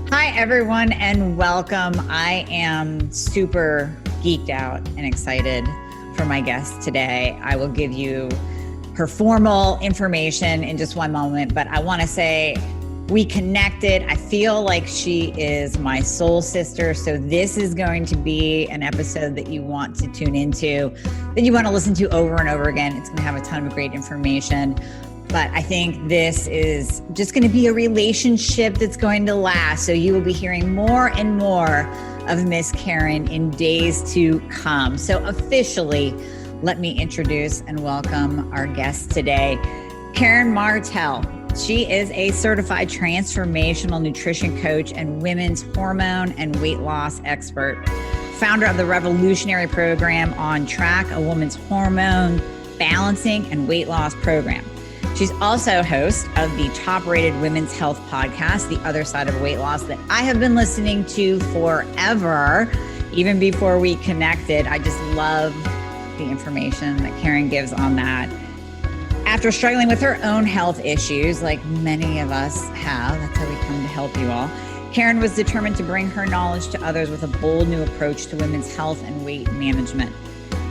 Hi, everyone, and welcome. I am super geeked out and excited for my guest today. I will give you her formal information in just one moment, but I want to say we connected. I feel like she is my soul sister. So this is going to be an episode that you want to tune into, that you want to listen to over and over again. It's going to have a ton of great information. But I think this is just going to be a relationship that's going to last. So you will be hearing more and more of Miss Karen in days to come. So officially, let me introduce and welcome our guest today, Karen Martel. She is a certified transformational nutrition coach and women's hormone and weight loss expert, founder of the revolutionary program On Track, a woman's hormone balancing and weight loss program. She's also host of the top-rated women's health podcast, The Other Side of Weight Loss, that I have been listening to forever, even before we connected. I just love the information that Karen gives on that. After struggling with her own health issues, like many of us have, that's how we come to help you all, Karen was determined to bring her knowledge to others with a bold new approach to women's health and weight management.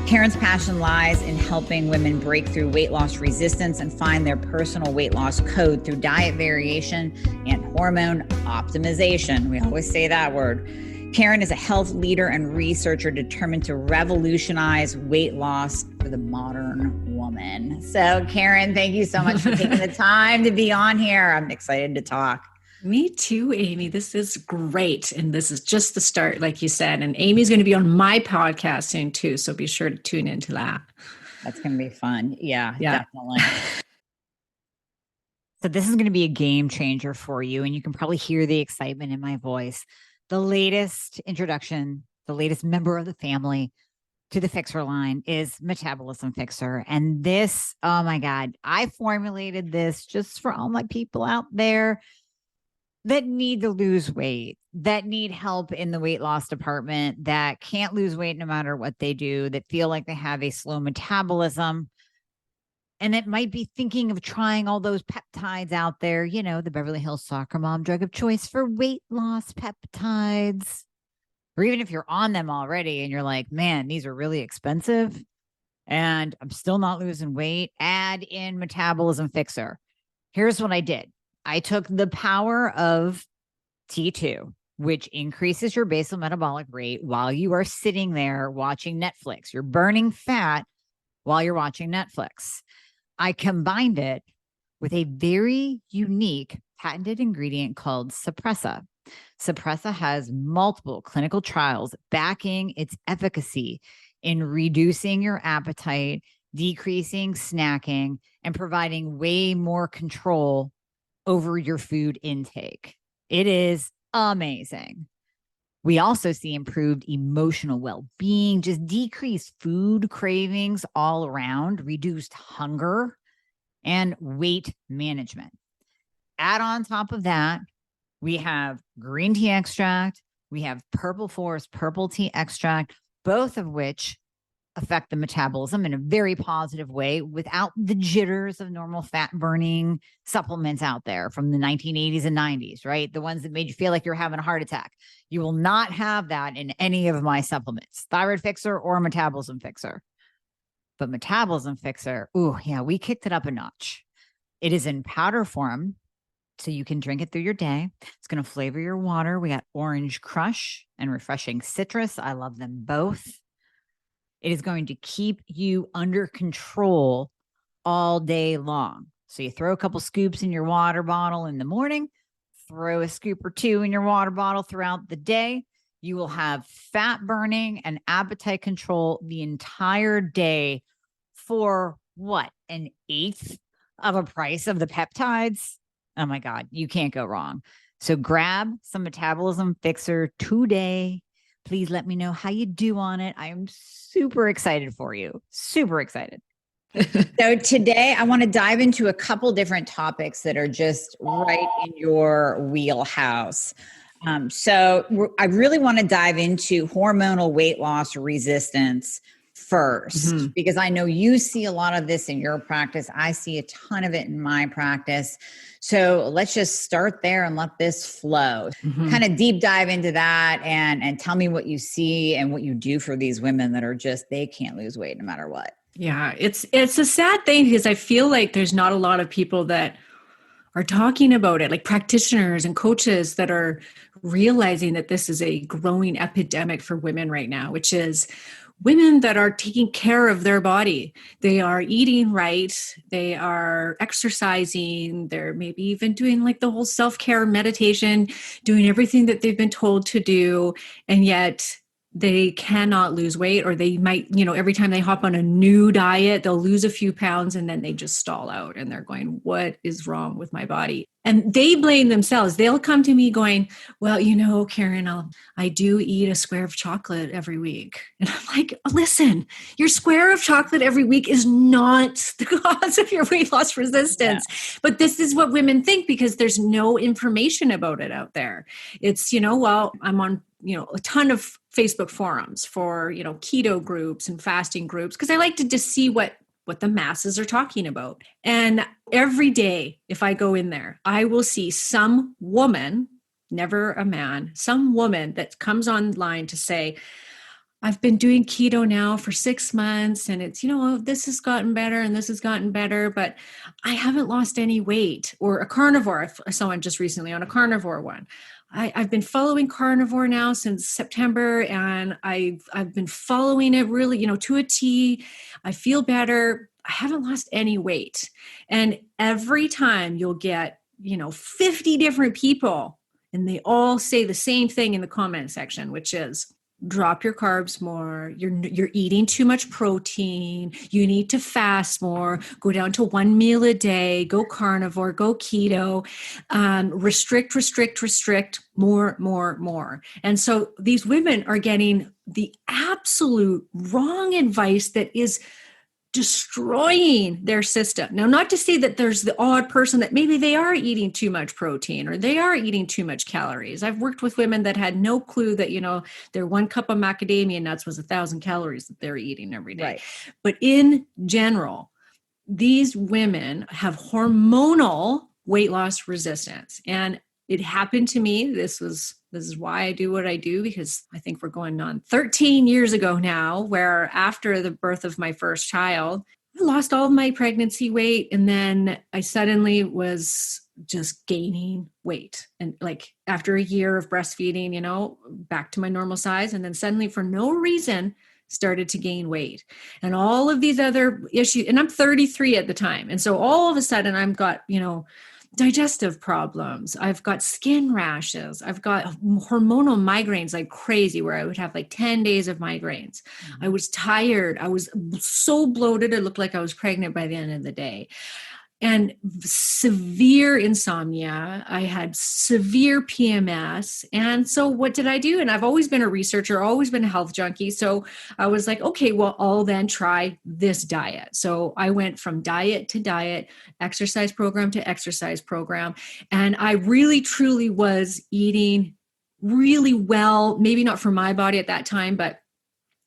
Karen's passion lies in helping women break through weight loss resistance and find their personal weight loss code through diet variation and hormone optimization. We always say that word. Karen is a health leader and researcher determined to revolutionize weight loss for the modern woman. So Karen, thank you so much for taking the time to be on here. I'm excited to talk. Me too, Amy. This is great. And this is just the start, like you said. And Amy's going to be on my podcast soon too. So be sure to tune into that. That's going to be fun. Yeah, definitely. So this is going to be a game changer for you. And you can probably hear the excitement in my voice. The latest introduction, the latest member of the family to the Fixer line is Metabolism Fixer. And this, oh my God, I formulated this just for all my people out there that need to lose weight, that need help in the weight loss department, that can't lose weight no matter what they do, that feel like they have a slow metabolism, and that might be thinking of trying all those peptides out there, you know, the Beverly Hills soccer mom drug of choice for weight loss peptides. Or even if you're on them already and you're like, man, these are really expensive and I'm still not losing weight, add in Metabolism Fixer. Here's what I did. I took the power of T2, which increases your basal metabolic rate while you are sitting there watching Netflix. You're burning fat while you're watching Netflix. I combined it with a very unique patented ingredient called Suppressa. Suppressa has multiple clinical trials backing its efficacy in reducing your appetite, decreasing snacking, and providing way more control over your food intake. It is amazing. We also see improved emotional well-being, just decreased food cravings all around, reduced hunger, and weight management. Add on top of that, we have green tea extract, we have purple forest purple tea extract, both of which affect the metabolism in a very positive way without the jitters of normal fat burning supplements out there from the 1980s and 90s, right? The ones that made you feel like you're having a heart attack. You will not have that in any of my supplements, Thyroid Fixer or Metabolism Fixer. But Metabolism Fixer, ooh, yeah, we kicked it up a notch. It is in powder form, so you can drink it through your day. It's going to flavor your water. We got Orange Crush and Refreshing Citrus. I love them both. It is going to keep you under control all day long. So you throw a couple scoops in your water bottle in the morning, throw a scoop or two in your water bottle throughout the day. You will have fat burning and appetite control the entire day for what? An eighth of a price of the peptides? Oh my God, you can't go wrong. So grab some Metabolism Fixer today. Please let me know how you do on it. I am super excited for you. Super excited. So today I want to dive into a couple different topics that are just right in your wheelhouse. I really want to dive into hormonal weight loss resistance first, because I know you see a lot of this in your practice. I see a ton of it in my practice. So let's just start there and let this flow. Kind of deep dive into that and tell me what you see and what you do for these women that are just, they can't lose weight no matter what. Yeah, it's a sad thing because I feel like there's not a lot of people that are talking about it, like practitioners and coaches that are realizing that this is a growing epidemic for women right now, which is women that are taking care of their body. They are eating right. They are exercising. They're maybe even doing like the whole self-care meditation, doing everything that they've been told to do. And yet they cannot lose weight, or they might, every time they hop on a new diet, they'll lose a few pounds and then they just stall out and they're going, what is wrong with my body? And they blame themselves. They'll come to me going, well, Karen, I do eat a square of chocolate every week. And I'm like, listen, your square of chocolate every week is not the cause of your weight loss resistance. Yeah. But this is what women think because there's no information about it out there. It's, well, I'm on a ton of Facebook forums for, keto groups and fasting groups, because I like to just see what the masses are talking about. And every day, if I go in there, I will see some woman, never a man, some woman that comes online to say, I've been doing keto now for 6 months and it's, this has gotten better and this has gotten better, but I haven't lost any weight. Or a carnivore. I saw one just recently on a carnivore one. I've been following carnivore now since September, and I've been following it really, to a T. I feel better. I haven't lost any weight. And every time you'll get, 50 different people, and they all say the same thing in the comment section, which is, drop your carbs more. You're eating too much protein. You need to fast more. Go down to 1 meal a day. Go carnivore. Go keto. Restrict. More. And so these women are getting the absolute wrong advice that is destroying their system. Now, not to say that there's the odd person that maybe they are eating too much protein or they are eating too much calories. I've worked with women that had no clue that, their 1 cup of macadamia nuts was 1,000 calories that they're eating every day. Right. But in general, these women have hormonal weight loss resistance. And it happened to me. This is why I do what I do, because I think we're going on 13 years ago now, where after the birth of my first child, I lost all of my pregnancy weight. And then I suddenly was just gaining weight. And like after a year of breastfeeding, back to my normal size. And then suddenly for no reason, started to gain weight and all of these other issues. And I'm 33 at the time. And so all of a sudden I've got, digestive problems. I've got skin rashes. I've got hormonal migraines like crazy, where I would have like 10 days of migraines. I was tired. I was so bloated. It looked like I was pregnant by the end of the day. And severe insomnia. I had severe PMS. And so what did I do? And I've always been a researcher, always been a health junkie. So I was like, okay, well, I'll then try this diet. So I went from diet to diet, exercise program to exercise program. And I really, truly was eating really well, maybe not for my body at that time, but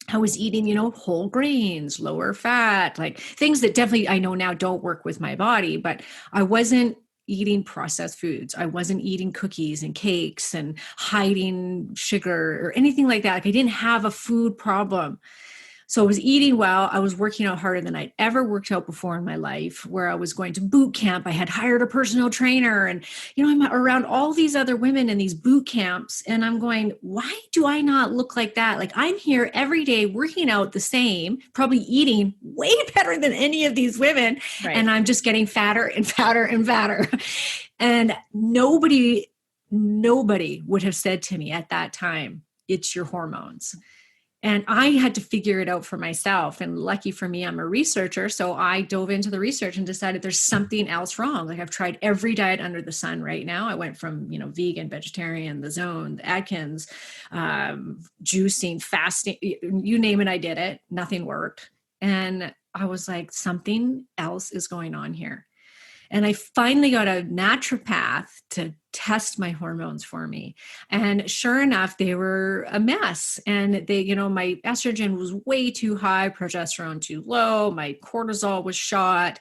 I was eating, whole grains, lower fat, like things that definitely I know now don't work with my body, but I wasn't eating processed foods. I wasn't eating cookies and cakes and hiding sugar or anything like that. Like I didn't have a food problem. So I was eating well. I was working out harder than I'd ever worked out before in my life, where I was going to boot camp. I had hired a personal trainer and, I'm around all these other women in these boot camps. And I'm going, why do I not look like that? Like I'm here every day working out the same, probably eating way better than any of these women. Right. And I'm just getting fatter and fatter and fatter. And nobody would have said to me at that time, it's your hormones. And I had to figure it out for myself. And lucky for me, I'm a researcher. So I dove into the research and decided there's something else wrong. Like I've tried every diet under the sun right now. I went from, vegan, vegetarian, the Zone, the Atkins, juicing, fasting, you name it, I did it. Nothing worked. And I was like, something else is going on here. And I finally got a naturopath to test my hormones for me. And sure enough, they were a mess. And they, my estrogen was way too high, progesterone too low, my cortisol was shot.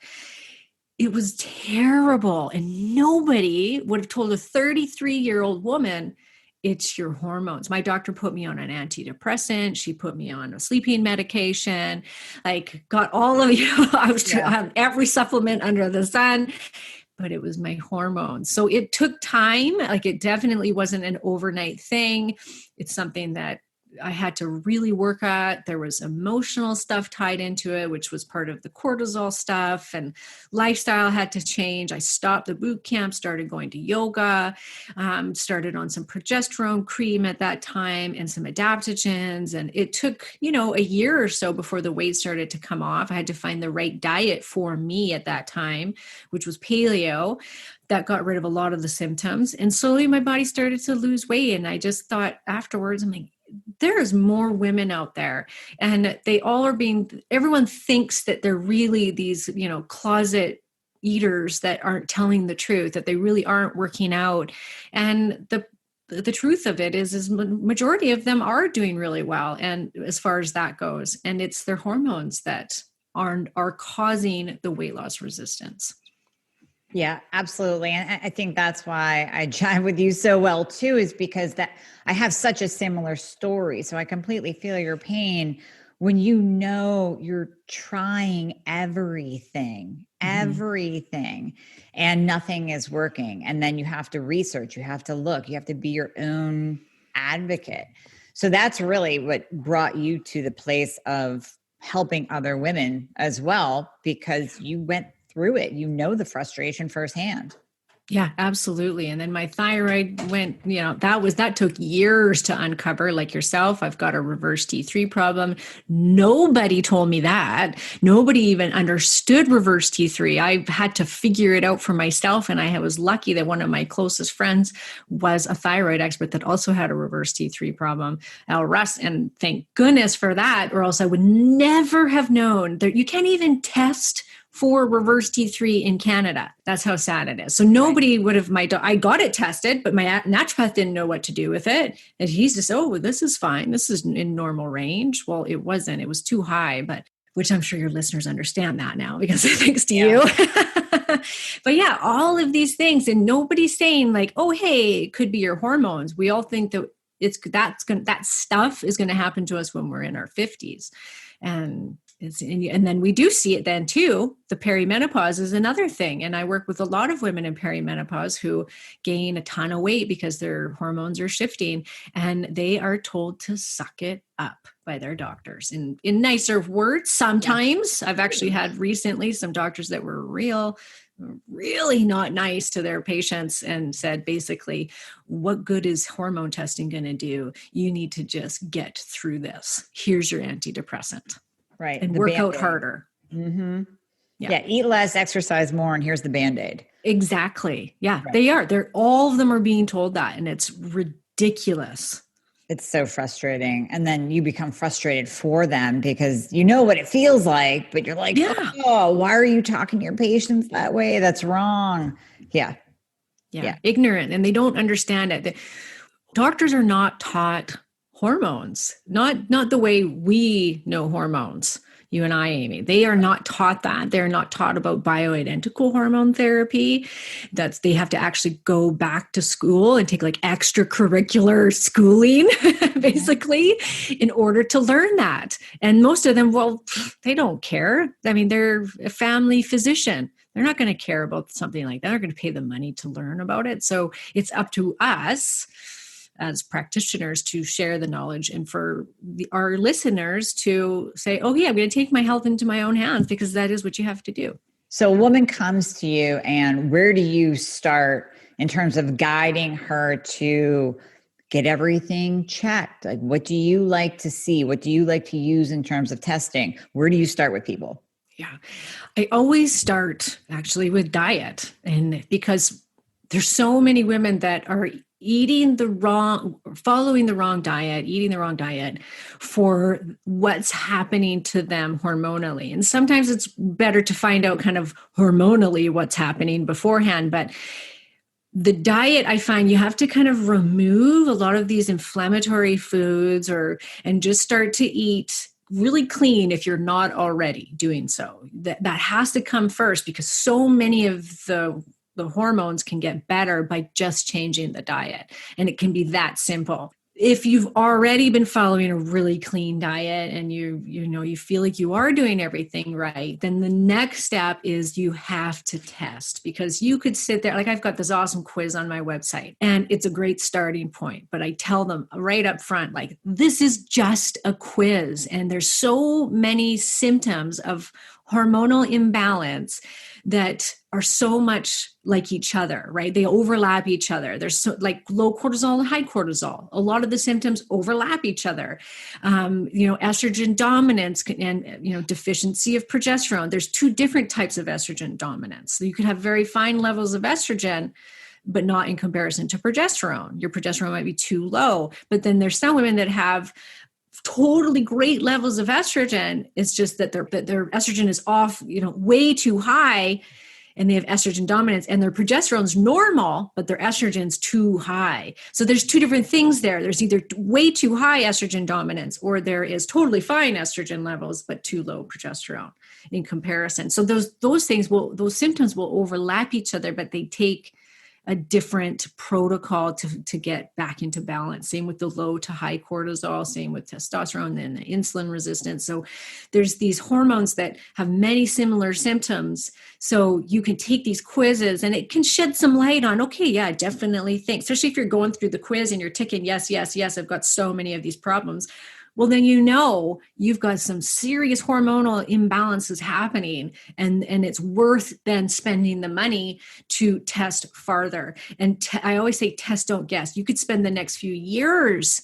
It was terrible. And nobody would have told a 33-year-old woman, it's your hormones. My doctor put me on an antidepressant. She put me on a sleeping medication, like got all of, I was on every supplement under the sun, but it was my hormones. So it took time. Like, it definitely wasn't an overnight thing. It's something that I had to really work at. There was emotional stuff tied into it, which was part of the cortisol stuff, and lifestyle had to change. I stopped the boot camp, started going to yoga, started on some progesterone cream at that time and some adaptogens. And it took, a year or so before the weight started to come off. I had to find the right diet for me at that time, which was paleo. That got rid of a lot of the symptoms. And slowly my body started to lose weight. And I just thought afterwards, I'm like, there's more women out there, and they all are everyone thinks that they're really these, closet eaters that aren't telling the truth, that they really aren't working out. And the truth of it is majority of them are doing really well. And as far as that goes, and it's their hormones that are causing the weight loss resistance. Yeah, absolutely. And I think that's why I jive with you so well too, is because that I have such a similar story. So I completely feel your pain when you're trying everything, and nothing is working. And then you have to research, you have to look, you have to be your own advocate. So that's really what brought you to the place of helping other women as well, because you went through it, the frustration firsthand. Yeah, absolutely. And then my thyroid went, that took years to uncover. Like yourself, I've got a reverse T3 problem. Nobody told me that. Nobody even understood reverse T3. I had to figure it out for myself. And I was lucky that one of my closest friends was a thyroid expert that also had a reverse T3 problem, Russ. And thank goodness for that, or else I would never have known that you can't even test for reverse T3 in Canada. That's how sad it is. So nobody would have, I got it tested, but my naturopath didn't know what to do with it. And he's just, this is fine. This is in normal range. Well, it wasn't, it was too high, which I'm sure your listeners understand that now because thanks to you. But yeah, all of these things, and nobody's saying like, oh, hey, it could be your hormones. We all think that that stuff is going to happen to us when we're in our 50s. And then we do see it then too. The perimenopause is another thing. And I work with a lot of women in perimenopause who gain a ton of weight because their hormones are shifting, and they are told to suck it up by their doctors in nicer words. Sometimes I've actually had recently some doctors that were really not nice to their patients and said, basically, what good is hormone testing going to do? You need to just get through this. Here's your antidepressant. Right. And work out harder. Mm-hmm. Yeah. Eat less, exercise more, and here's the Band-Aid. Exactly. Yeah, right. They are. All of them are being told that, and it's ridiculous. It's so frustrating. And then you become frustrated for them because you know what it feels like, but you're like, oh, why are you talking to your patients that way? That's wrong. Yeah. Ignorant. And they don't understand it. Doctors are not taught hormones, not the way we know hormones, you and I, Amy. They are not taught that. They're not taught about bioidentical hormone therapy. They have to actually go back to school and take like extracurricular schooling, basically, in order to learn that. And most of them, they don't care. I mean, they're a family physician. They're not going to care about something like that. They're going to pay the money to learn about it. So it's up to us as practitioners to share the knowledge, and for our listeners to say, oh yeah, I'm going to take my health into my own hands, because that is what you have to do. So a woman comes to you, and where do you start in terms of guiding her to get everything checked? Like, what do you like to see? What do you like to use in terms of testing? Where do you start with people? Yeah, I always start actually with diet, and because there's so many women that are following the wrong diet, eating the wrong diet for what's happening to them hormonally. And sometimes it's better to find out kind of hormonally what's happening beforehand. But the diet, I find you have to kind of remove a lot of these inflammatory foods and just start to eat really clean if you're not already doing so. That has to come first, because so many of the hormones can get better by just changing the diet. And it can be that simple. If you've already been following a really clean diet and you feel like you are doing everything right, then the next step is you have to test, because you could sit there, like I've got this awesome quiz on my website and it's a great starting point, but I tell them right up front, like, this is just a quiz and there's so many symptoms of hormonal imbalance that are so much like each other, right? They overlap each other. There's so like low cortisol and high cortisol. A lot of the symptoms overlap each other. Estrogen dominance and, deficiency of progesterone. There's two different types of estrogen dominance. So you could have very fine levels of estrogen, but not in comparison to progesterone. Your progesterone might be too low, but then there's some women that have totally great levels of estrogen. It's just that their estrogen is off, way too high, and they have estrogen dominance, and their progesterone's normal, but their estrogen's too high. So there's two different things there. There's either way too high estrogen dominance, or there is totally fine estrogen levels, but too low progesterone in comparison. So those symptoms will overlap each other, but they take a different protocol to get back into balance. Same with the low to high cortisol, same with testosterone and the insulin resistance. So there's these hormones that have many similar symptoms. So you can take these quizzes and it can shed some light on, okay, yeah, I definitely think, especially if you're going through the quiz and you're ticking, yes, yes, yes, I've got so many of these problems. Well, then you've got some serious hormonal imbalances happening, and it's worth then spending the money to test farther. And I always say, test, don't guess. You could spend the next few years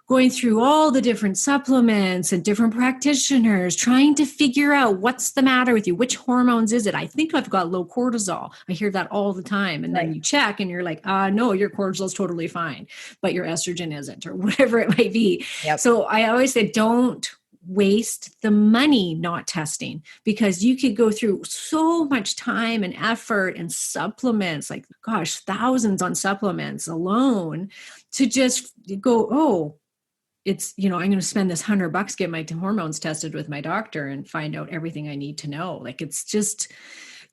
going through all the different supplements and different practitioners, trying to figure out what's the matter with you. Which hormones is it? I think I've got low cortisol. I hear that all the time. And then you check and you're like, no, your cortisol is totally fine, but your estrogen isn't, or whatever it might be. Yep. So I always say, don't waste the money not testing, because you could go through so much time and effort and supplements, like, gosh, thousands on supplements alone, to just go, it's, I'm going to spend this $100, get my hormones tested with my doctor and find out everything I need to know. Like, it's just,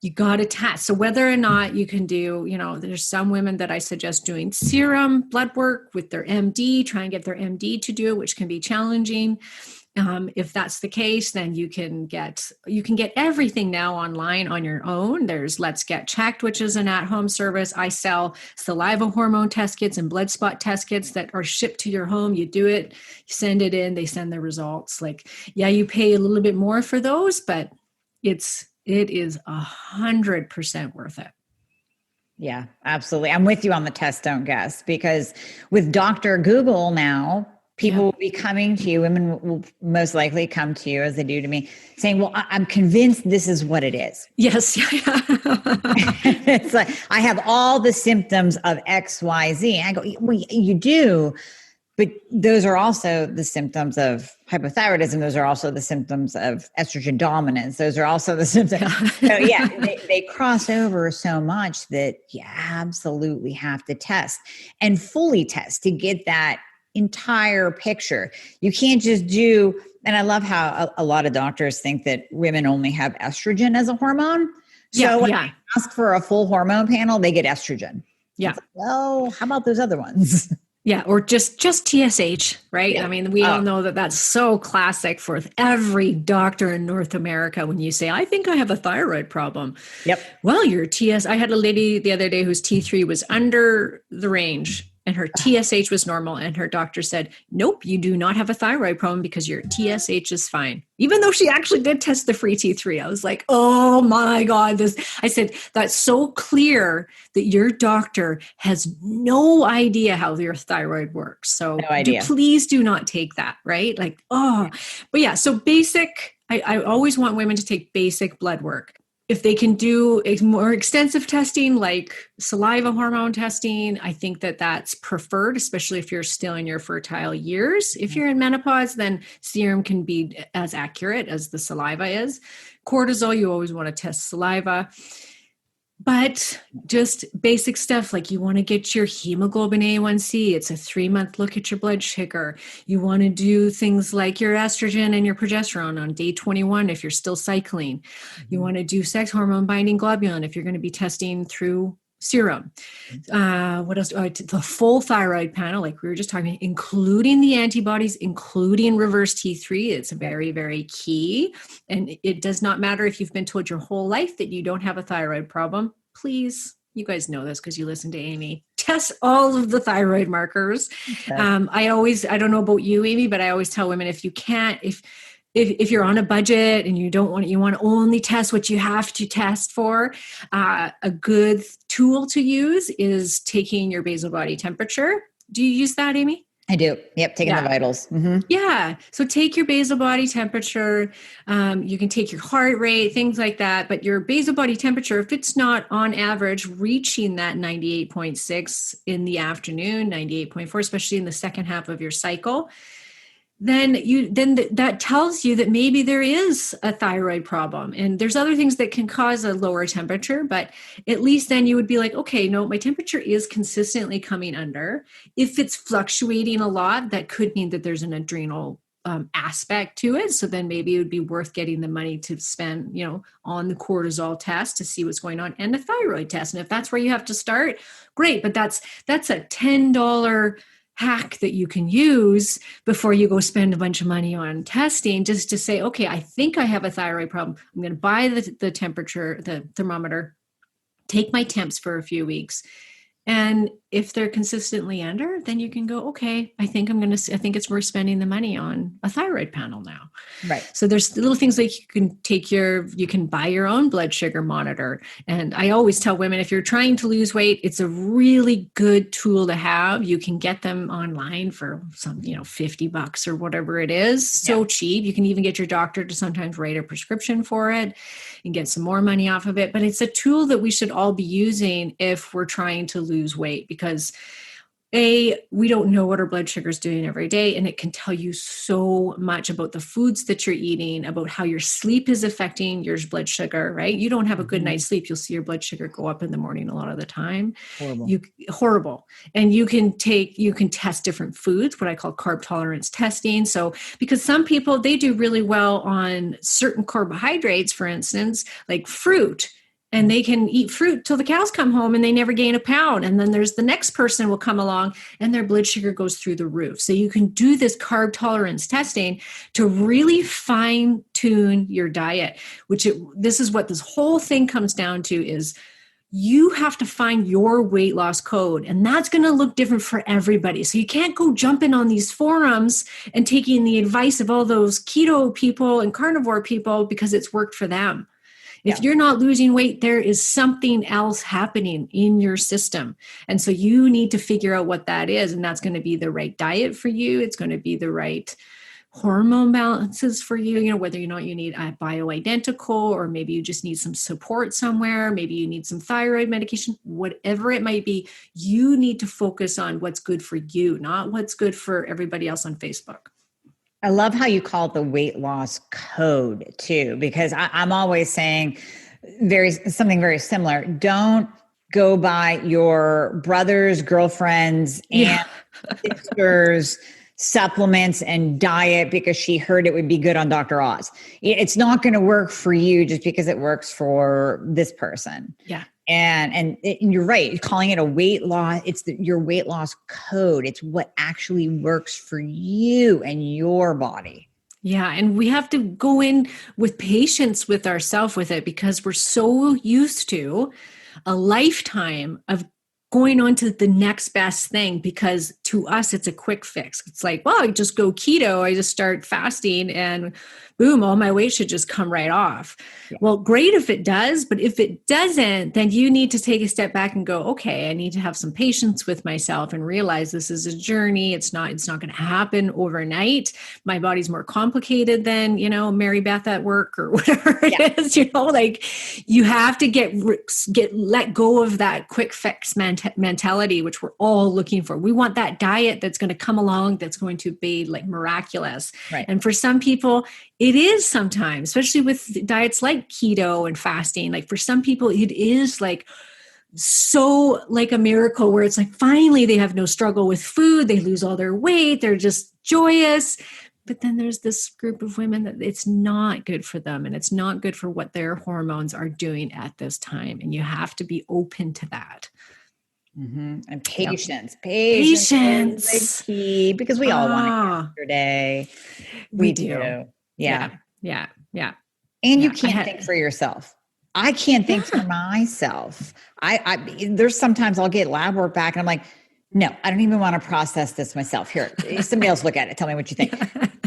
you got to test. So whether or not you can do, there's some women that I suggest doing serum blood work with their MD, try and get their MD to do it, which can be challenging. If that's the case, then you can get everything now online on your own. There's Let's Get Checked, which is an at-home service. I sell saliva hormone test kits and blood spot test kits that are shipped to your home. You do it, you send it in, they send the results. Like, yeah, you pay a little bit more for those, but it is 100% worth it. Yeah, absolutely. I'm with you on the test, don't guess, because with Dr. Google now, people will be coming to you, women will most likely come to you, as they do to me, saying, well, I'm convinced this is what it is. Yes. It's like, I have all the symptoms of X, Y, Z. I go, well, you do, but those are also the symptoms of hypothyroidism. Those are also the symptoms of estrogen dominance. Those are also the symptoms. So yeah, they cross over so much that you absolutely have to test, and fully test, to get that entire picture. You can't just do, and I love how a lot of doctors think that women only have estrogen as a hormone. So when I ask for a full hormone panel, they get estrogen. Yeah. Like, well, how about those other ones? Yeah. Or just TSH, right? Yeah. I mean, we all know that that's so classic for every doctor in North America. When you say, I think I have a thyroid problem. Yep. Well, your I had a lady the other day whose T3 was under the range, and her TSH was normal. And her doctor said, nope, you do not have a thyroid problem because your TSH is fine. Even though she actually did test the free T3. I was like, oh my God. I said, that's so clear that your doctor has no idea how your thyroid works. So no idea. Please do not take that, right? Like, but yeah, so basic, I always want women to take basic blood work. if they can do a more extensive testing, like saliva hormone testing, I think that that's preferred, especially if you're still in your fertile years. If you're in menopause, then serum can be as accurate as the saliva is. Cortisol, you always want to test saliva. But just basic stuff like you want to get your hemoglobin A1C. It's a 3-month look at your blood sugar. You want to do things like your estrogen and your progesterone on day 21 if you're still cycling. You want to do sex hormone binding globulin if you're going to be testing through serum. What else? The full thyroid panel, like we were just talking, including the antibodies, including reverse T3. It's very, very key. And it does not matter if you've been told your whole life that you don't have a thyroid problem. Please, you guys know this because you listen to Amy. Test all of the thyroid markers. Okay. I don't know about you, Amy, but I always tell women, if you can't, if you're on a budget and you don't want it, you want to only test what you have to test for, a good tool to use is taking your basal body temperature. Do you use that, Amy? I do. Yep. Taking the vitals. Mm-hmm. Yeah. So take your basal body temperature. You can take your heart rate, things like that. But your basal body temperature, if it's not on average reaching that 98.6 in the afternoon, 98.4, especially in the second half of your cycle, then that tells you that maybe there is a thyroid problem. And there's other things that can cause a lower temperature, but at least then you would be like, okay, no, my temperature is consistently coming under. If it's fluctuating a lot, that could mean that there's an adrenal aspect to it. So then maybe it would be worth getting the money to spend, on the cortisol test to see what's going on and the thyroid test. And if that's where you have to start, great. But that's a $10 hack that you can use before you go spend a bunch of money on testing, just to say, okay, I think I have a thyroid problem. I'm going to buy the temperature, the thermometer, take my temps for a few weeks. And if they're consistently under, then you can go, okay, I think it's worth spending the money on a thyroid panel now. Right. So there's little things like you can buy your own blood sugar monitor. And I always tell women, if you're trying to lose weight, it's a really good tool to have. You can get them online for some, $50 or whatever it is. So cheap. You can even get your doctor to sometimes write a prescription for it and get some more money off of it. But it's a tool that we should all be using if we're trying to lose weight, because we don't know what our blood sugar is doing every day. And it can tell you so much about the foods that you're eating, about how your sleep is affecting your blood sugar, right? You don't have a good night's sleep, you'll see your blood sugar go up in the morning a lot of the time. Horrible. And you can test different foods, what I call carb tolerance testing. So, because some people, they do really well on certain carbohydrates, for instance, like fruit. And they can eat fruit till the cows come home and they never gain a pound. And then there's the next person will come along and their blood sugar goes through the roof. So you can do this carb tolerance testing to really fine tune your diet, this is what this whole thing comes down to, is you have to find your weight loss code, and that's going to look different for everybody. So you can't go jumping on these forums and taking the advice of all those keto people and carnivore people because it's worked for them. If you're not losing weight, there is something else happening in your system. And so you need to figure out what that is. And that's going to be the right diet for you. It's going to be the right hormone balances for you, whether or not you need a bioidentical, or maybe you just need some support somewhere. Maybe you need some thyroid medication, whatever it might be. You need to focus on what's good for you, not what's good for everybody else on Facebook. I love how you call it the weight loss code too, because I'm always saying something very similar. Don't go by your brother's, girlfriend's, and sister's supplements and diet because she heard it would be good on Dr. Oz. It's not going to work for you just because it works for this person. Yeah. And you're right, calling it a weight loss, it's your weight loss code. It's what actually works for you and your body. Yeah. And we have to go in with patience with ourselves with it, because we're so used to a lifetime of going on to the next best thing, because to us, it's a quick fix. It's like, well, I just go keto. I just start fasting and boom, all my weight should just come right off. Yeah. Well, great if it does, but if it doesn't, then you need to take a step back and go, okay, I need to have some patience with myself and realize this is a journey. It's not going to happen overnight. My body's more complicated than, Mary Beth at work or whatever it is, like you have to let go of that quick fix mentality, which we're all looking for. We want that diet that's going to come along, that's going to be like miraculous. Right. And for some people, it is sometimes, especially with diets like keto and fasting. Like for some people, it is like so like a miracle where it's like finally they have no struggle with food. They lose all their weight. They're just joyous. But then there's this group of women that it's not good for them, and it's not good for what their hormones are doing at this time. And you have to be open to that. Mm-hmm. And patience. Patience is the key, because we all want it yesterday. We do. Yeah. And you can't think for yourself. I can't think for myself. There's sometimes I'll get lab work back and I'm like, no, I don't even want to process this myself. Here, somebody else look at it. Tell me what you think.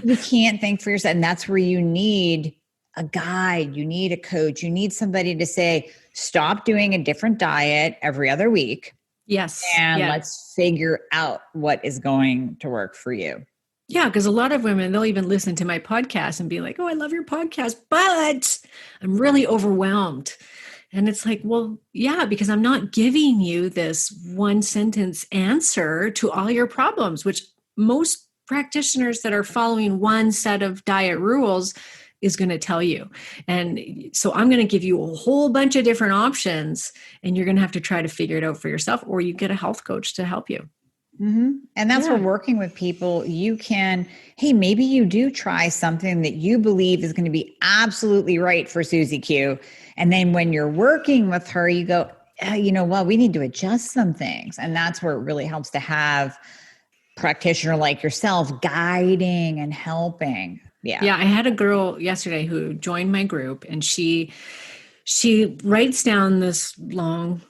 You can't think for yourself. And that's where you need a guide. You need a coach. You need somebody to say, stop doing a different diet every other week. Yes. And let's figure out what is going to work for you. Yeah, because a lot of women, they'll even listen to my podcast and be like, oh, I love your podcast, but I'm really overwhelmed. And it's like, well, yeah, because I'm not giving you this one sentence answer to all your problems, which most practitioners that are following one set of diet rules is going to tell you. And so I'm going to give you a whole bunch of different options, and you're going to have to try to figure it out for yourself, or you get a health coach to help you. Mm-hmm. And that's where working with people, you can, hey, maybe you do try something that you believe is going to be absolutely right for Susie Q. And then when you're working with her, you go, we need to adjust some things. And that's where it really helps to have a practitioner like yourself guiding and helping. Yeah. I had a girl yesterday who joined my group, and she writes down this long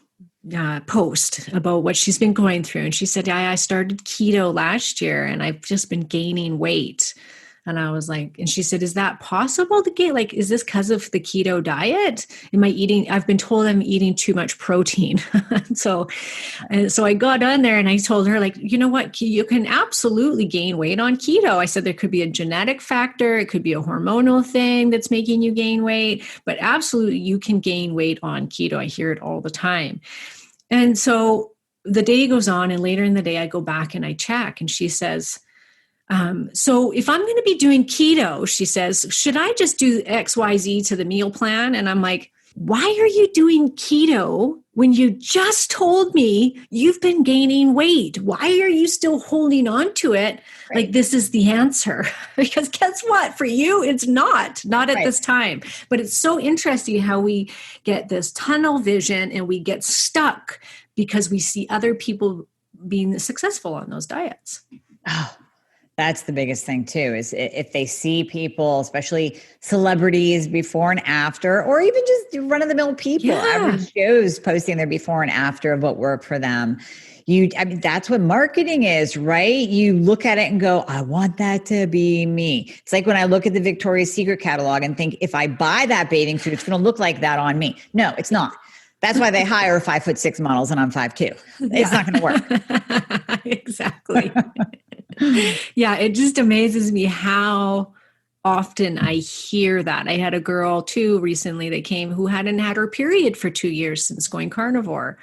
post about what she's been going through. And she said, I started keto last year and I've just been gaining weight. And I was like, and she said, is that possible to gain? Like, is this because of the keto diet? I've been told I'm eating too much protein. So I got on there and I told her, like, you know what, you can absolutely gain weight on keto. I said, there could be a genetic factor. It could be a hormonal thing that's making you gain weight, but absolutely you can gain weight on keto. I hear it all the time. And so the day goes on, and later in the day, I go back and I check, and she says, so if I'm going to be doing keto, she says, should I just do XYZ to the meal plan? And I'm like, why are you doing keto when you just told me you've been gaining weight? Why are you still holding on to it? Right. Like this is the answer. Because guess what? For you, it's not at this time. But it's so interesting how we get this tunnel vision and we get stuck because we see other people being successful on those diets. Oh. That's the biggest thing too, is if they see people, especially celebrities before and after, or even just run-of-the-mill people, average Joes posting their before and after of what worked for them. That's what marketing is, right? You look at it and go, I want that to be me. It's like when I look at the Victoria's Secret catalog and think, if I buy that bathing suit, it's going to look like that on me. No, it's not. That's why they hire 5'6" models and I'm 5'2". It's not going to work. Exactly. Yeah, it just amazes me how often I hear that. I had a girl too recently that came who hadn't had her period for 2 years since going carnivore,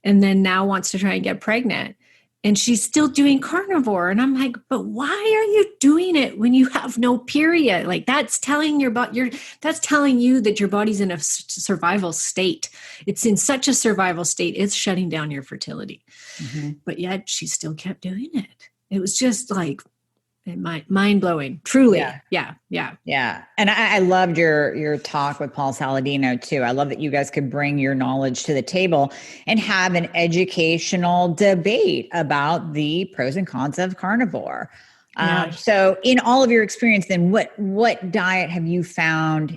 and then now wants to try and get pregnant. And she's still doing carnivore. And I'm like, but why are you doing it when you have no period? Like that's telling that's telling you that your body's in a survival state. It's in such a survival state, it's shutting down your fertility. Mm-hmm. But yet she still kept doing it. It was just like mind blowing, truly. Yeah. And I loved your talk with Paul Saladino too. I love that you guys could bring your knowledge to the table and have an educational debate about the pros and cons of carnivore. So in all of your experience, then what diet have you found?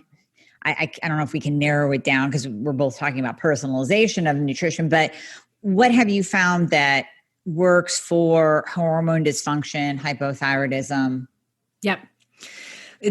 I don't know if we can narrow it down because we're both talking about personalization of nutrition, but what have you found that works for hormone dysfunction, hypothyroidism? Yep.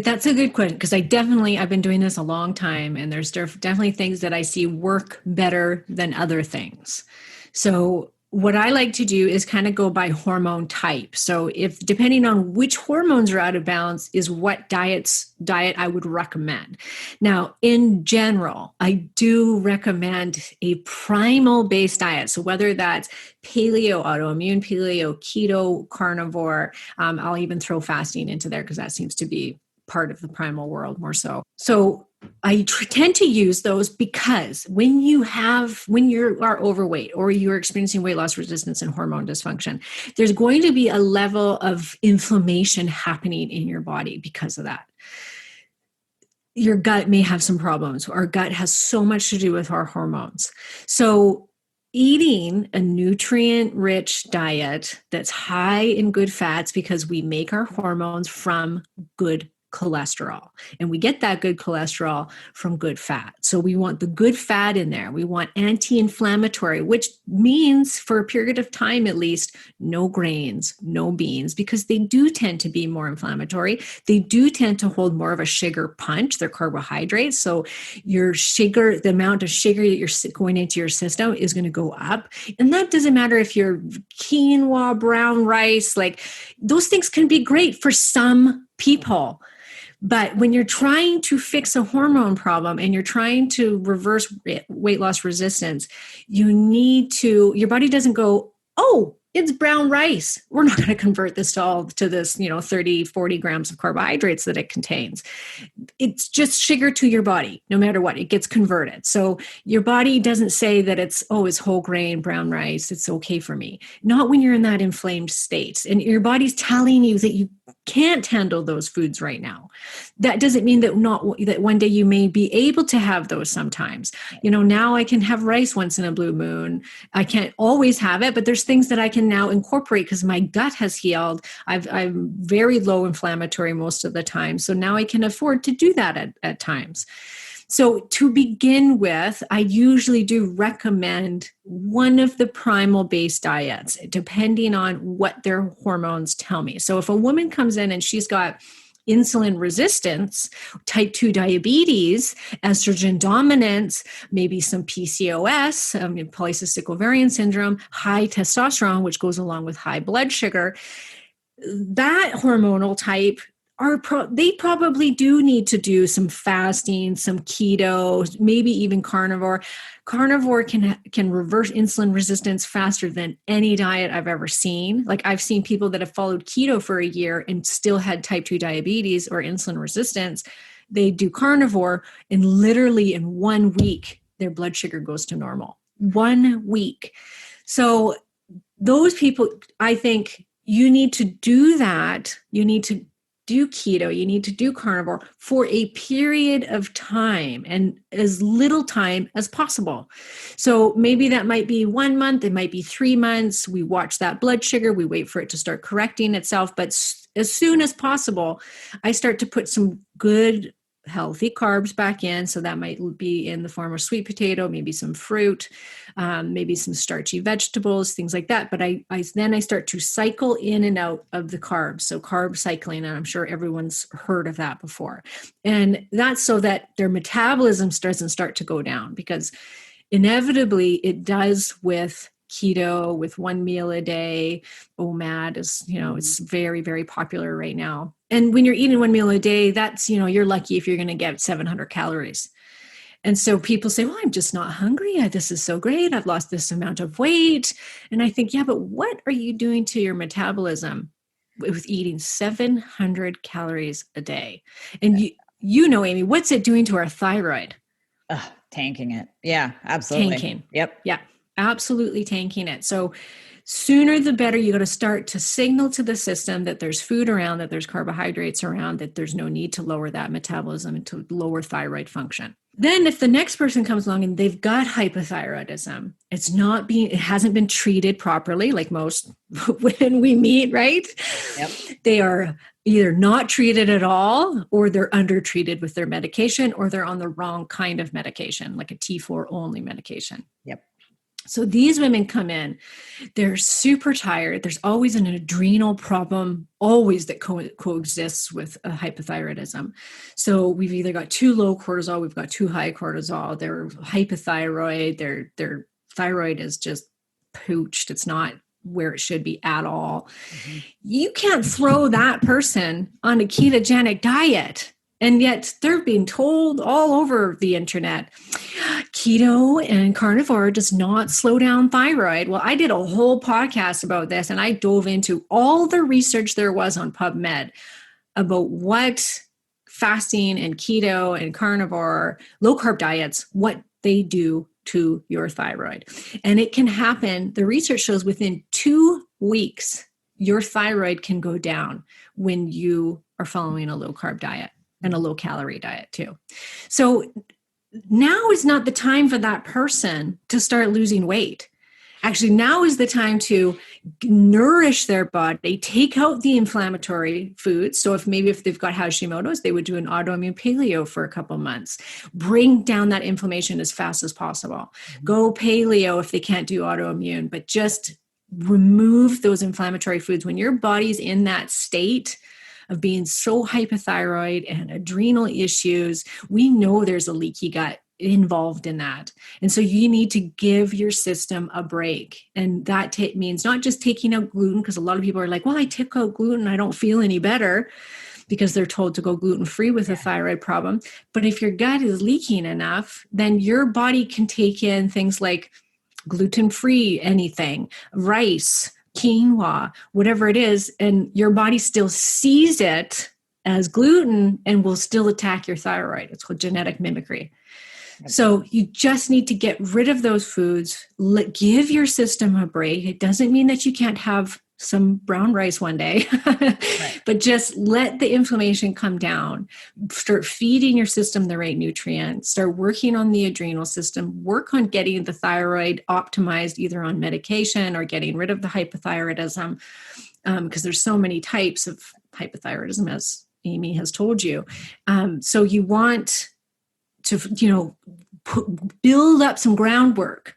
That's a good question, because I've been doing this a long time, and there's definitely things that I see work better than other things. So what I like to do is kind of go by hormone type. So if depending on which hormones are out of balance is what diet I would recommend. Now, in general, I do recommend a primal based diet. So whether that's paleo, autoimmune, paleo, keto, carnivore, I'll even throw fasting into there because that seems to be part of the primal world more so. So I tend to use those because when you are overweight or you're experiencing weight loss resistance and hormone dysfunction, there's going to be a level of inflammation happening in your body because of that. Your gut may have some problems. Our gut has so much to do with our hormones. So eating a nutrient-rich diet that's high in good fats, because we make our hormones from good cholesterol, and we get that good cholesterol from good fat. So we want the good fat in there. We want anti-inflammatory, which means for a period of time, at least, no grains, no beans, because they do tend to be more inflammatory. They do tend to hold more of a sugar punch. They're carbohydrates. So your sugar, the amount of sugar that you're going into your system is going to go up. And that doesn't matter if you're quinoa, brown rice, like those things can be great for some people. But when you're trying to fix a hormone problem and you're trying to reverse weight loss resistance, your body doesn't go, oh, it's brown rice. We're not going to convert this to this, 30, 40 grams of carbohydrates that it contains. It's just sugar to your body, no matter what, it gets converted. So your body doesn't say that it's whole grain, brown rice, it's okay for me. Not when you're in that inflamed state. And your body's telling you that you can't handle those foods right now. That doesn't mean that one day you may be able to have those sometimes. Now I can have rice once in a blue moon. I can't always have it, but there's things that I can now incorporate because my gut has healed. I'm very low inflammatory most of the time. So now I can afford to do that at times. So to begin with, I usually do recommend one of the primal based diets, depending on what their hormones tell me. So if a woman comes in and she's got insulin resistance, type 2 diabetes, estrogen dominance, maybe some PCOS, polycystic ovarian syndrome, high testosterone, which goes along with high blood sugar, that hormonal type, they probably do need to do some fasting, some keto, maybe even carnivore. Carnivore can reverse insulin resistance faster than any diet I've ever seen. Like I've seen people that have followed keto for a year and still had type 2 diabetes or insulin resistance. They do carnivore and literally in 1 week, their blood sugar goes to normal. 1 week. So those people, I think you need to do that. You need to do keto, you need to do carnivore for a period of time and as little time as possible. So maybe that might be 1 month, it might be 3 months. We watch that blood sugar, we wait for it to start correcting itself. But as soon as possible, I start to put some good healthy carbs back in. So that might be in the form of sweet potato, maybe some fruit, maybe some starchy vegetables, things like that. But then I start to cycle in and out of the carbs. So carb cycling, and I'm sure everyone's heard of that before. And that's so that their metabolism doesn't start to go down, because inevitably it does with keto, with 1 meal a day. OMAD is, it's very, very popular right now. And when you're eating 1 meal a day, that's, you're lucky if you're going to get 700 calories. And so people say, well, I'm just not hungry. This is so great. I've lost this amount of weight. And I think, yeah, but what are you doing to your metabolism with eating 700 calories a day? And Amy, what's it doing to our thyroid? Tanking it. Yeah, absolutely. Tanking. Yep. Yeah, absolutely tanking it. So sooner the better. You got to start to signal to the system that there's food around, that there's carbohydrates around, that there's no need to lower that metabolism and to lower thyroid function. Then if the next person comes along and they've got hypothyroidism, it hasn't been treated properly, like most when we meet, right? Yep. They are either not treated at all, or they're undertreated with their medication, or they're on the wrong kind of medication, like a T4 only medication. Yep. So these women come in, they're super tired. There's always an adrenal problem, always that coexists with a hypothyroidism. So we've either got too low cortisol, we've got too high cortisol. They're hypothyroid. Their thyroid is just pooched. It's not where it should be at all. Mm-hmm. You can't throw that person on a ketogenic diet. And yet they're being told all over the internet, keto and carnivore does not slow down thyroid. Well, I did a whole podcast about this, and I dove into all the research there was on PubMed about what fasting and keto and carnivore, low carb diets, what they do to your thyroid. And it can happen, the research shows within 2 weeks, your thyroid can go down when you are following a low carb diet. And a low calorie diet too. So now is not the time for that person to start losing weight. Actually, now is the time to nourish their body, take out the inflammatory foods. So if they've got Hashimoto's, they would do an autoimmune paleo for a couple months, bring down that inflammation as fast as possible. Go paleo if they can't do autoimmune, but just remove those inflammatory foods. When your body's in that state of being so hypothyroid and adrenal issues, we know there's a leaky gut involved in that. And so you need to give your system a break. And that means not just taking out gluten, because a lot of people are like, well, I took out gluten, I don't feel any better, because they're told to go gluten-free with a thyroid problem. But if your gut is leaking enough, then your body can take in things like gluten-free anything, rice, quinoa, whatever it is, and your body still sees it as gluten and will still attack your thyroid. It's called genetic mimicry. So you just need to get rid of those foods, give your system a break. It doesn't mean that you can't have some brown rice one day, right. But just let the inflammation come down, start feeding your system the right nutrients, start working on the adrenal system, work on getting the thyroid optimized either on medication or getting rid of the hypothyroidism, because there's so many types of hypothyroidism, as Amy has told you. So you want to, build up some groundwork.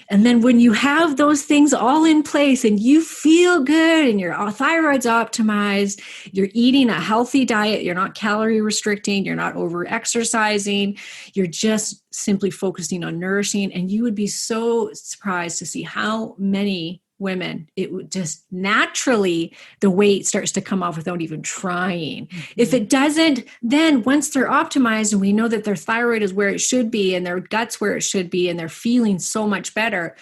And then when you have those things all in place and you feel good and your thyroid's optimized, you're eating a healthy diet, you're not calorie restricting, you're not over exercising, you're just simply focusing on nourishing. And you would be so surprised to see how many women, it would just naturally, the weight starts to come off without even trying. Mm-hmm. If it doesn't, then once they're optimized and we know that their thyroid is where it should be and their gut's where it should be and they're feeling so much better,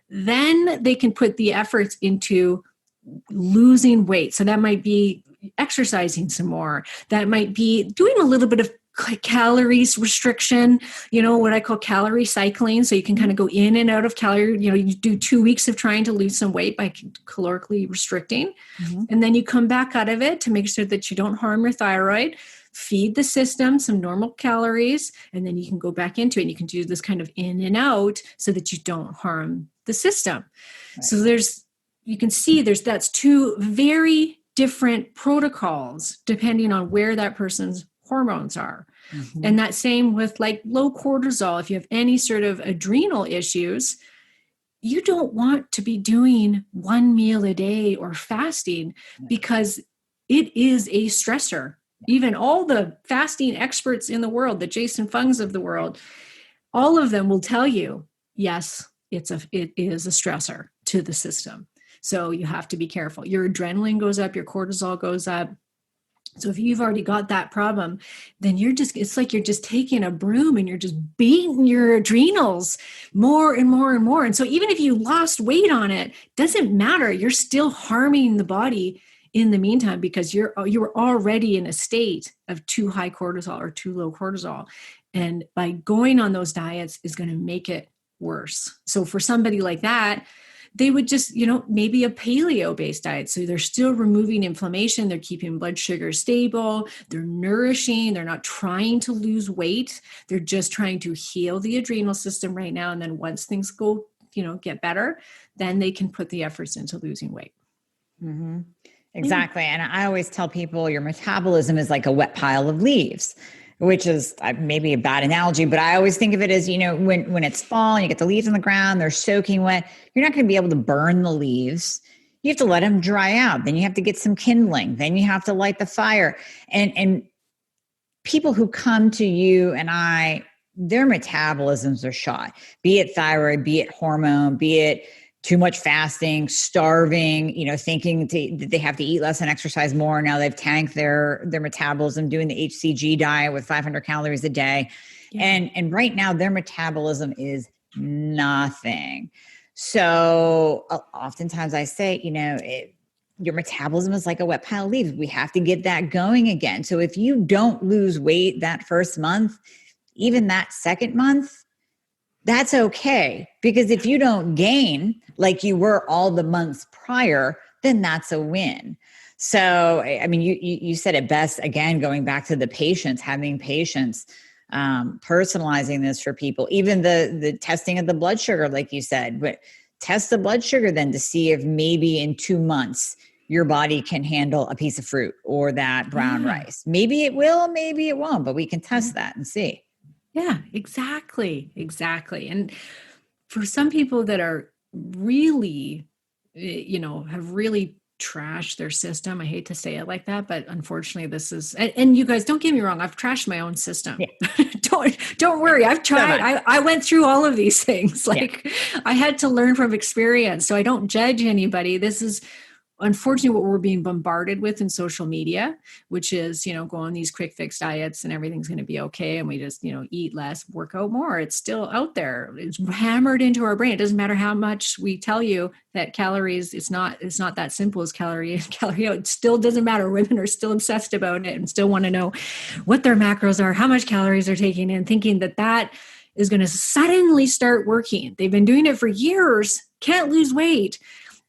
then they can put the efforts into losing weight. So that might be exercising some more. That might be doing a little bit of calories restriction, what I call calorie cycling. So you can kind of go in and out of calorie, you do 2 weeks of trying to lose some weight by calorically restricting. Mm-hmm. And then you come back out of it to make sure that you don't harm your thyroid, feed the system some normal calories, and then you can go back into it and you can do this kind of in and out so that you don't harm the system. Right. So you can see that's two very different protocols depending on where that person's hormones are. Mm-hmm. And that same with like low cortisol. If you have any sort of adrenal issues, you don't want to be doing 1 meal a day or fasting because it is a stressor. Even all the fasting experts in the world, the Jason Fungs of the world, all of them will tell you, yes, it is a stressor to the system. So you have to be careful. Your adrenaline goes up, your cortisol goes up. So if you've already got that problem, then it's like you're just taking a broom and you're just beating your adrenals more and more and more. And so even if you lost weight on it, doesn't matter. You're still harming the body in the meantime because you're already in a state of too high cortisol or too low cortisol. And by going on those diets is going to make it worse. So for somebody like that, they would just, maybe a paleo-based diet. So they're still removing inflammation. They're keeping blood sugar stable. They're nourishing. They're not trying to lose weight. They're just trying to heal the adrenal system right now. And then once things go, get better, then they can put the efforts into losing weight. Mm-hmm. Exactly. And I always tell people your metabolism is like a wet pile of leaves. which is maybe a bad analogy, but I always think of it as, when it's fall and you get the leaves on the ground, they're soaking wet, you're not going to be able to burn the leaves. You have to let them dry out. Then you have to get some kindling. Then you have to light the fire. And people who come to you and I, their metabolisms are shot, be it thyroid, be it hormone, be it too much fasting, starving, thinking that they have to eat less and exercise more. Now they've tanked their metabolism, doing the HCG diet with 500 calories a day. Yeah. And right now their metabolism is nothing. So oftentimes I say, your metabolism is like a wet pile of leaves. We have to get that going again. So if you don't lose weight that first month, even that second month, that's okay. Because if you don't gain like you were all the months prior, then that's a win. So, I mean, you said it best, again, going back to the patience, having patience, personalizing this for people, even the testing of the blood sugar, like you said, but test the blood sugar then to see if maybe in 2 months your body can handle a piece of fruit or that brown rice. Maybe it will, maybe it won't, but we can test that and see. Yeah, exactly. And for some people that are really, have really trashed their system, I hate to say it like that, but unfortunately this is, and you guys, don't get me wrong, I've trashed my own system. Yeah. Don't worry. I've tried. I went through all of these things. I had to learn from experience. So I don't judge anybody. This is unfortunately what we're being bombarded with in social media, which is, go on these quick fix diets and everything's going to be okay. And we just, eat less, work out more. It's still out there. It's hammered into our brain. It doesn't matter how much we tell you that calories, it's not that simple as calorie in, calorie out. It still doesn't matter. Women are still obsessed about it and still want to know what their macros are, how much calories they're taking in, thinking that is going to suddenly start working. They've been doing it for years, can't lose weight.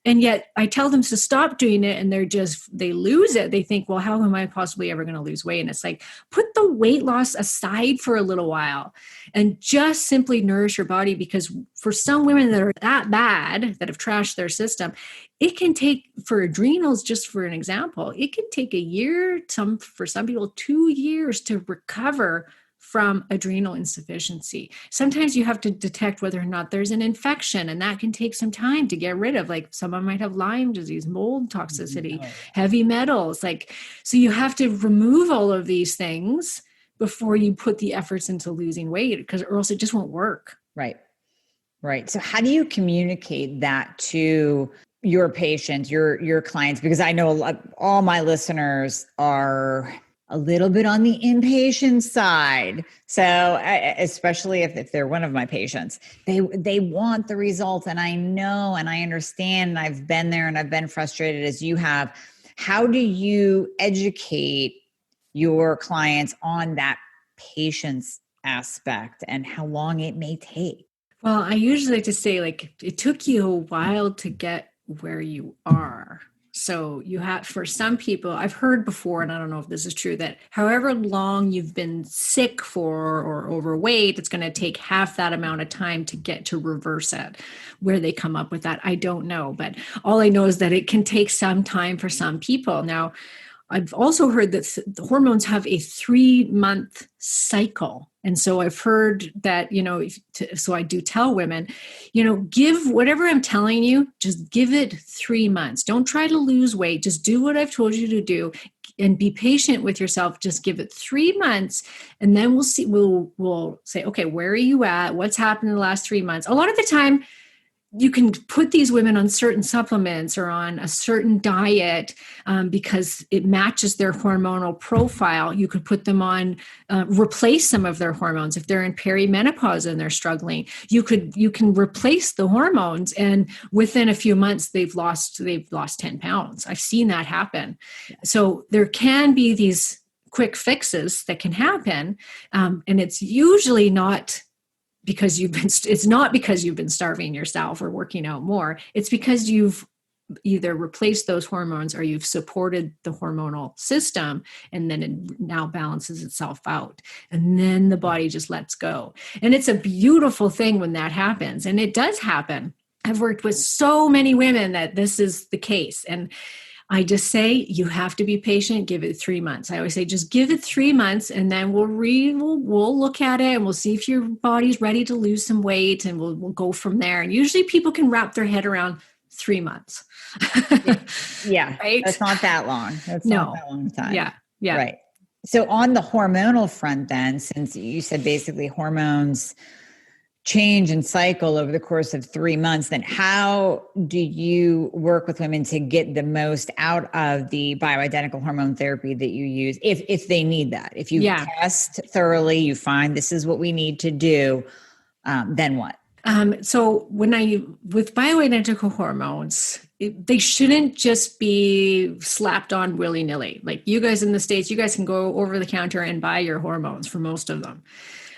And yet I tell them to stop doing it and they lose it. They think, well, how am I possibly ever going to lose weight? And it's like, put the weight loss aside for a little while and just simply nourish your body. Because for some women that are that bad, that have trashed their system, it can take, for adrenals, just for an example, it can take a year, for some people 2 years to recover from adrenal insufficiency. Sometimes you have to detect whether or not there's an infection, and that can take some time to get rid of. Like someone might have Lyme disease, mold toxicity, heavy metals. So you have to remove all of these things before you put the efforts into losing weight, or else it just won't work. Right. So how do you communicate that to your patients, your clients? Because I know all my listeners are a little bit on the impatient side. So especially if they're one of my patients, they want the result. And I know, and I understand, and I've been there and I've been frustrated as you have. How do you educate your clients on that patience aspect and how long it may take? Well, I usually like to say, it took you a while to get where you are. So you have, for some people, I've heard before, and I don't know if this is true, that however long you've been sick for or overweight, it's going to take half that amount of time to get to reverse it. Where they come up with that, I don't know. But all I know is that it can take some time for some people. Now, I've also heard that the hormones have a 3-month cycle. And so I've heard that, so I do tell women, give whatever I'm telling you, just give it 3 months. Don't try to lose weight. Just do what I've told you to do and be patient with yourself. Just give it 3 months. And then we'll see, we'll say, okay, where are you at? What's happened in the last 3 months? A lot of the time, you can put these women on certain supplements or on a certain diet because it matches their hormonal profile. You could put them on, replace some of their hormones. If they're in perimenopause and they're struggling, you can replace the hormones. And within a few months, they've lost 10 pounds. I've seen that happen. So there can be these quick fixes that can happen. And it's usually not because it's not because you've been starving yourself or working out more. It's because you've either replaced those hormones or you've supported the hormonal system, and then it now balances itself out. And then the body just lets go. And it's a beautiful thing when that happens. And it does happen. I've worked with so many women that this is the case. And I just say you have to be patient. Give it 3 months. I always say just give it 3 months, and then we'll look at it and we'll see if your body's ready to lose some weight, and we'll go from there. And usually people can wrap their head around 3 months. Yeah, right. That's not that long. That's not that long time. Yeah. Yeah. Right. So on the hormonal front, then, since you said basically hormones change and cycle over the course of 3 months, then how do you work with women to get the most out of the bioidentical hormone therapy that you use, if they need that? If you test thoroughly, you find this is what we need to do, then what? So with bioidentical hormones, they shouldn't just be slapped on willy-nilly. Like you guys in the States, you guys can go over the counter and buy your hormones for most of them.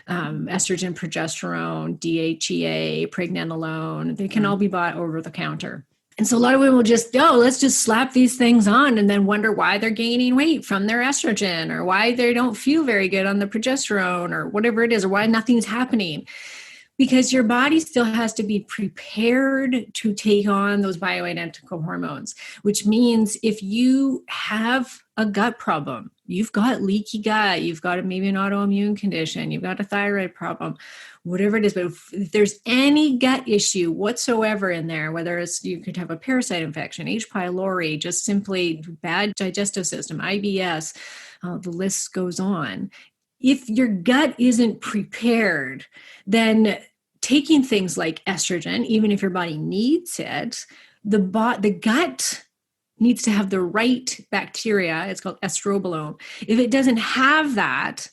Estrogen, progesterone, DHEA, pregnenolone, they can all be bought over the counter. And so a lot of women will just, let's just slap these things on, and then wonder why they're gaining weight from their estrogen, or why they don't feel very good on the progesterone, or whatever it is, or why nothing's happening. Because your body still has to be prepared to take on those bioidentical hormones, which means if you have a gut problem, you've got leaky gut, you've got maybe an autoimmune condition, you've got a thyroid problem, whatever it is, but if there's any gut issue whatsoever in there, whether it's you could have a parasite infection, H. pylori, just simply bad digestive system, IBS, the list goes on. If your gut isn't prepared, then taking things like estrogen, even if your body needs it, the gut needs to have the right bacteria. It's called estrobolome. If it doesn't have that,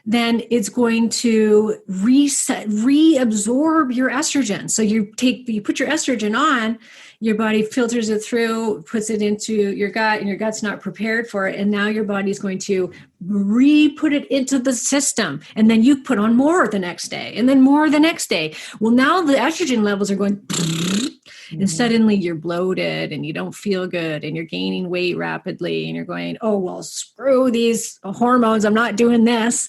then it's going to reabsorb your estrogen. So you put your estrogen on, your body filters it through, puts it into your gut, and your gut's not prepared for it. And now your body's going to put it into the system. And then you put on more the next day, and then more the next day. Well, now the estrogen levels are going, and suddenly you're bloated and you don't feel good and you're gaining weight rapidly, and you're going, oh, well, screw these hormones. I'm not doing this.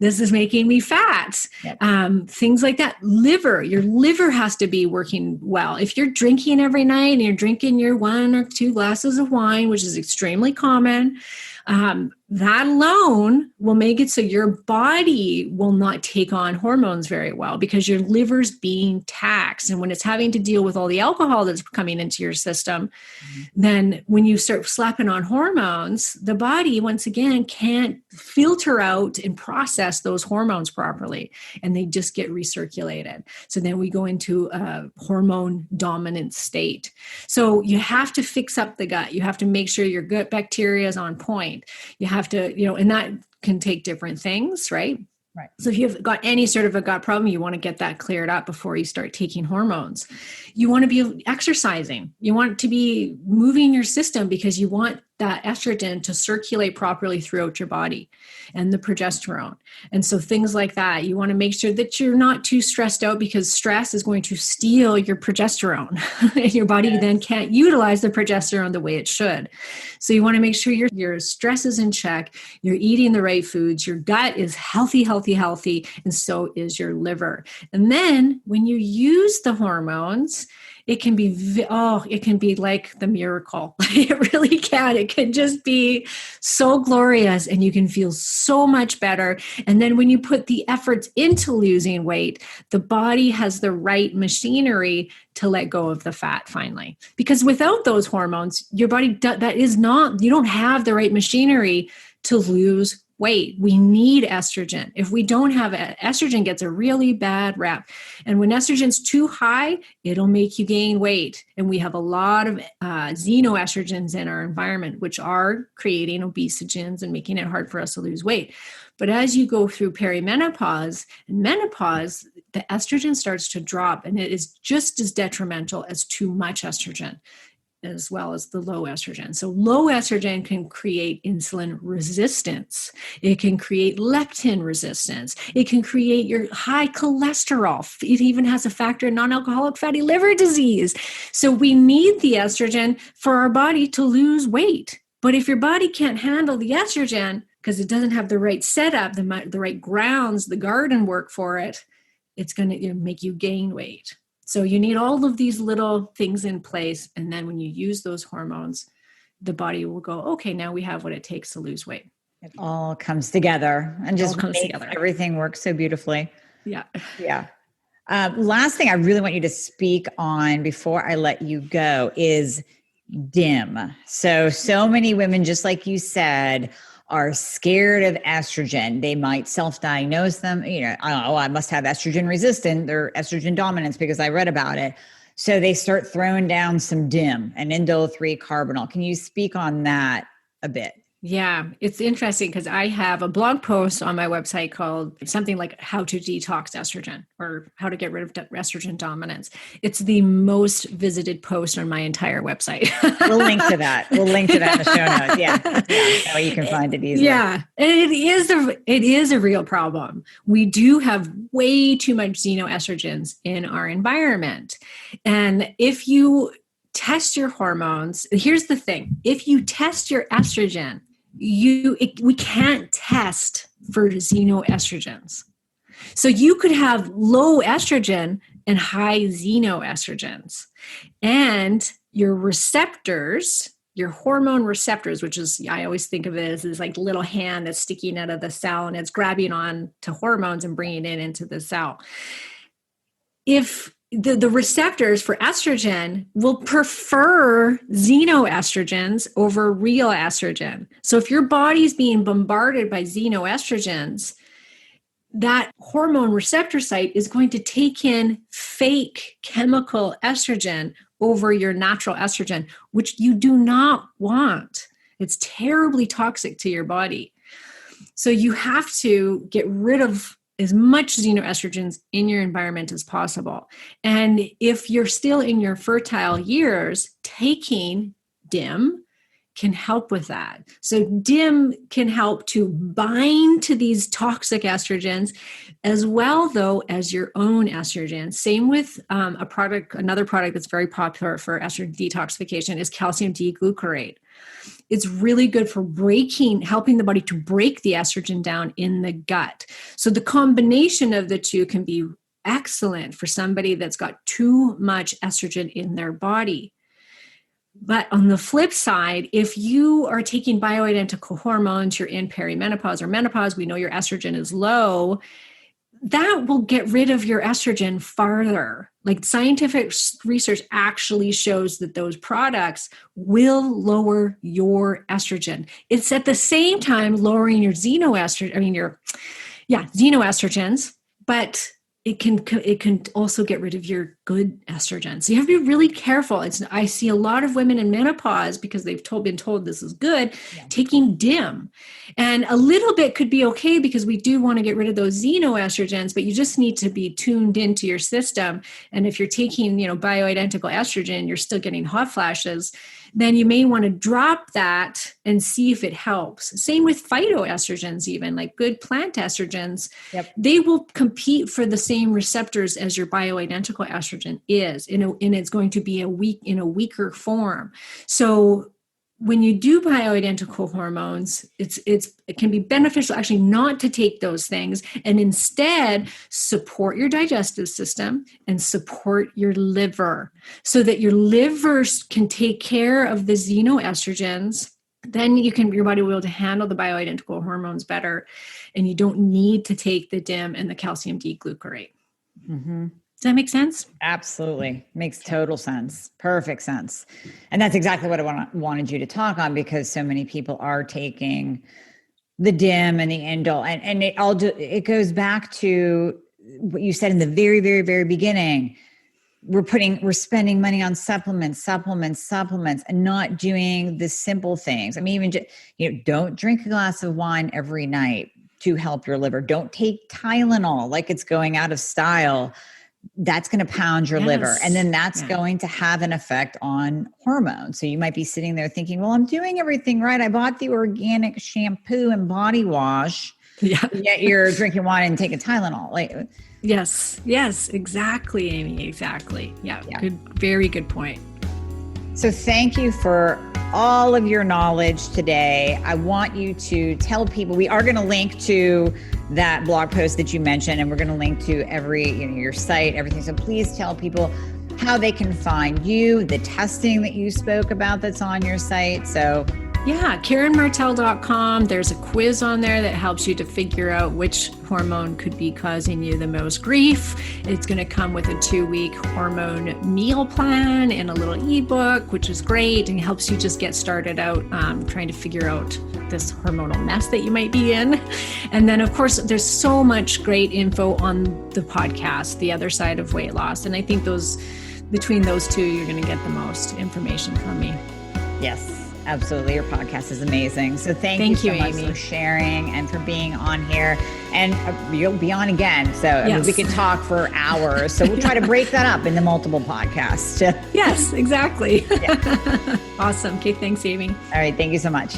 This is making me fat. Yep. Things like that. Your liver has to be working well. If you're drinking every night and you're drinking your 1 or 2 glasses of wine, which is extremely common, that alone will make it so your body will not take on hormones very well, because your liver's being taxed. And when it's having to deal with all the alcohol that's coming into your system, then when you start slapping on hormones, the body, once again, can't filter out and process those hormones properly, and they just get recirculated. So then we go into a hormone dominant state. So you have to fix up the gut. You have to make sure your gut bacteria is on point. You have to, and that can take different things, right? Right. So if you've got any sort of a gut problem, you want to get that cleared up before you start taking hormones. You want to be exercising. You want to be moving your system, because you want that estrogen to circulate properly throughout your body, and the progesterone. And so things like that, you want to make sure that you're not too stressed out, because stress is going to steal your progesterone and your body then can't utilize the progesterone the way it should. So you want to make sure your stress is in check, you're eating the right foods, your gut is healthy, and so is your liver. And then when you use the hormones, it can be like the miracle. It really can. It can just be so glorious, and you can feel so much better. And then when you put the efforts into losing weight, the body has the right machinery to let go of the fat finally. Because without those hormones, your body, you don't have the right machinery to lose weight. We need estrogen. If we don't have it, estrogen gets a really bad rap. And when estrogen's too high, it'll make you gain weight. And we have a lot of xenoestrogens in our environment, which are creating obesogens and making it hard for us to lose weight. But as you go through perimenopause and menopause, the estrogen starts to drop, and it is just as detrimental as too much estrogen, as well as the low estrogen. So low estrogen can create insulin resistance. It can create leptin resistance. It can create your high cholesterol. It even has a factor in non-alcoholic fatty liver disease. So we need the estrogen for our body to lose weight. But if your body can't handle the estrogen because it doesn't have the right setup, the right grounds, the garden work for it, it's going to make you gain weight. So you need all of these little things in place. And then when you use those hormones, the body will go, okay, now we have what it takes to lose weight. It all comes together and just comes makes together. Everything works so beautifully. Yeah. Yeah. Last thing I really want you to speak on before I let you go is DIM. So many women, just like you said, are scared of estrogen. They might self-diagnose them. I must have estrogen resistant or estrogen dominance because I read about it. So they start throwing down some DIM and indole 3 carbonyl. Can you speak on that a bit? Yeah, it's interesting because I have a blog post on my website called something like How to Detox Estrogen or How to Get Rid of Estrogen Dominance. It's the most visited post on my entire website. We'll link to that. We'll link to that in the show notes. Yeah. That way you can find it easily. Yeah. And it is a real problem. We do have way too much xenoestrogens in our environment. And if you test your hormones, here's the thing. If you test your estrogen, we can't test for xenoestrogens. So you could have low estrogen and high xenoestrogens. And your receptors, your hormone receptors, which is, I always think of it as this like little hand that's sticking out of the cell and it's grabbing on to hormones and bringing it into the cell. If the receptors for estrogen will prefer xenoestrogens over real estrogen. So if your body's being bombarded by xenoestrogens, that hormone receptor site is going to take in fake chemical estrogen over your natural estrogen, which you do not want. It's terribly toxic to your body. So you have to get rid of as much xenoestrogens in your environment as possible. And if you're still in your fertile years, taking DIM can help with that. So DIM can help to bind to these toxic estrogens as well, though, as your own estrogen. Same with another product that's very popular for estrogen detoxification is calcium D-glucarate. It's really good for helping the body to break the estrogen down in the gut. So the combination of the two can be excellent for somebody that's got too much estrogen in their body. But on the flip side, if you are taking bioidentical hormones, you're in perimenopause or menopause, we know your estrogen is low, that will get rid of your estrogen farther. Like scientific research actually shows that those products will lower your estrogen. It's at the same time lowering your xenoestrogens, but it can also get rid of your good estrogen. So you have to be really careful. I see a lot of women in menopause because they've been told this is good, taking DIM. And a little bit could be okay because we do want to get rid of those xenoestrogens, but you just need to be tuned into your system. And if you're taking, bioidentical estrogen, you're still getting hot flashes, then you may want to drop that and see if it helps. Same with phytoestrogens, even like good plant estrogens. Yep. They will compete for the same receptors as your bioidentical estrogen is, and it's going to be in a weaker form. So when you do bioidentical hormones, it can be beneficial actually not to take those things and instead support your digestive system and support your liver so that your liver can take care of the xenoestrogens. Then your body will be able to handle the bioidentical hormones better, and you don't need to take the DIM and the calcium D-glucarate. Mm-hmm. Does that make sense? Absolutely. Makes total sense. Perfect sense. And that's exactly what I wanted you to talk on, because so many people are taking the DIM and the indole, and it goes back to what you said in the very, very, very beginning. We're spending money on supplements, and not doing the simple things. I mean, even don't drink a glass of wine every night to help your liver. Don't take Tylenol like it's going out of style. That's going to pound your liver. And then that's going to have an effect on hormones. So you might be sitting there thinking, well, I'm doing everything right. I bought the organic shampoo and body wash. Yeah. Yet you're drinking wine and taking Tylenol. Yes, exactly, Amy. Exactly. Yeah. Good. Very good point. So thank you for all of your knowledge today. I want you to tell people, we are going to link to that blog post that you mentioned, and we're going to link to your site, everything. So please tell people how they can find you, the testing that you spoke about that's on your site. So yeah, KarenMartel.com. There's a quiz on there that helps you to figure out which hormone could be causing you the most grief. It's going to come with a 2-week hormone meal plan and a little ebook, which is great and helps you just get started out trying to figure out this hormonal mess that you might be in. And then, of course, there's so much great info on the podcast, The Other Side of Weight Loss. And I think between those two, you're going to get the most information from me. yes. Absolutely. Your podcast is amazing. So thank you so much for sharing and for being on here. And you'll be on again. So I mean, we could talk for hours. So we'll try to break that up into multiple podcasts. Yes, exactly. Yeah. Awesome. Okay. Thanks, Amy. All right. Thank you so much.